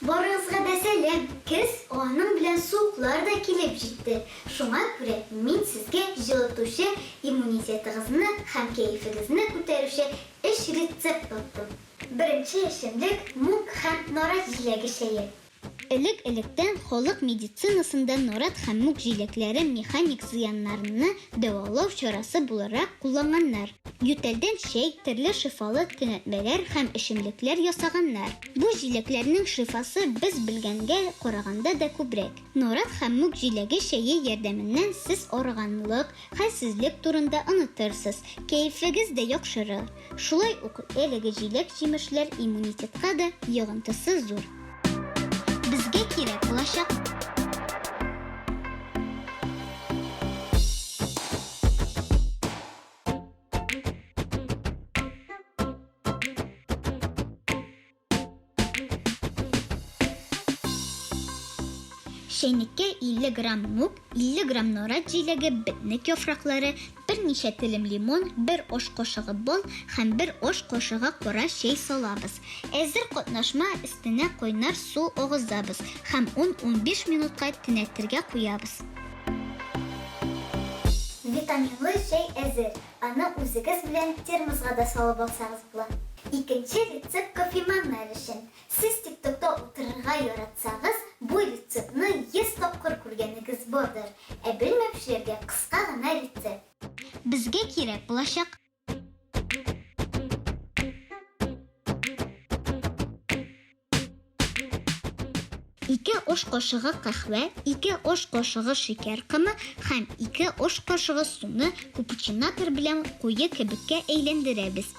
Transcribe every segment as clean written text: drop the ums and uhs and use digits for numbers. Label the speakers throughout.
Speaker 1: Barыңызга да сәлем. Кыз аның белән суыклар да килеп җитте. Шуңа күрә мин сезгә җылытучы иммунитетыгызны һәм кәефегезне күтәрүче 3 рецепт тоттым. Беренче эчемлек мук һәм нарат җиләге чәе. Элек-электән халык медицинасында нарат һәм мук җиләкләре механик зыяннарны дәвалау чарасы буларак кулланганнар. Ютәлдән чәй, төрле шифалы төнәтмәләр һәм эчемлекләр ясаганнар. Бу җиләкләрнең шифасы без белгәнгә караганда да күбрәк. Нарат һәм мук җиләге чәе ярдәменнән сез арыганлык, хәлсезлек турында онытырсыз, кәефегез дә яхшырыр. Шулай ук әлеге җиләк-җимешләр иммунитетка да йогынтысы зур. Безгә кирәк булачак. Чәйнеккә 50 грамм мук, 50 грамм нарат җиләге, бетнек яфраклары, берничә телем лимон, 1 аш кашыгы бал һәм 1 аш кашыгы кара чәй салабыз. Әзер катнашма өстенә кайнар су агызабыз һәм 10-15 минутка төнәтергә куябыз. Витаминлы чәй әзер. Аны үзегез белән термосга да салып алсагыз була. Икенче рецепт кофеманнар өчен. Сез TikTok'та утырырга яратсагыз, бу рецептны 100 тапкыр күргәнегез бардыр. Ә белмәүчеләргә кыска гына рецепт. Безгә кирәк булачак. Ике аш кашыгы кахвә, 2 аш кашыгы шикәр кымы һәм 2 аш кашыгы суны капучинатор белән куе кебеккә әйләндерәбез.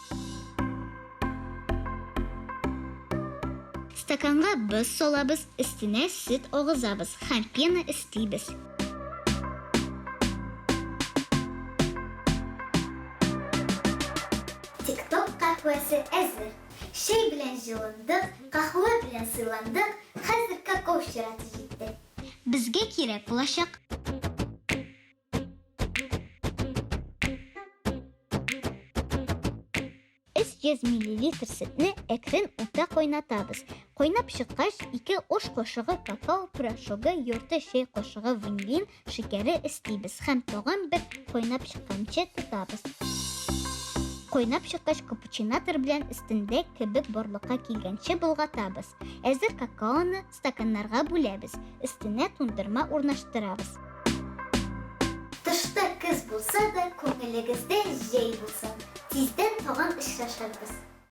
Speaker 1: Стаканга боз салабыз, өстенә сөт агызабыз һәм пена өстибез. TikTok кахвәсе әзер. Чәй белән җылындык, кахвә белән сыйландык, хәзер какао чираты җитте. Безгә кирәк булачак. 100 мл сөтне әкрен утта кайнатабыз. Кайнап чыккач, 2 аш кашыгы какао порошогы, ярты чәй кашыгы ванилин шикәре өстибез һәм тагын бер кайнап чыкканча тотабыз. Кайнап чыккач, капучинатор белән өстендә кебек барлыкка килгәнче болгатабыз. Әзер какаоны стаканнарга бүләбез. Өстенә тундырма урнаштырабыз. Тышта кыз булса да, күңелегездә җәй булсын. Тиздән тагын очрашабыз.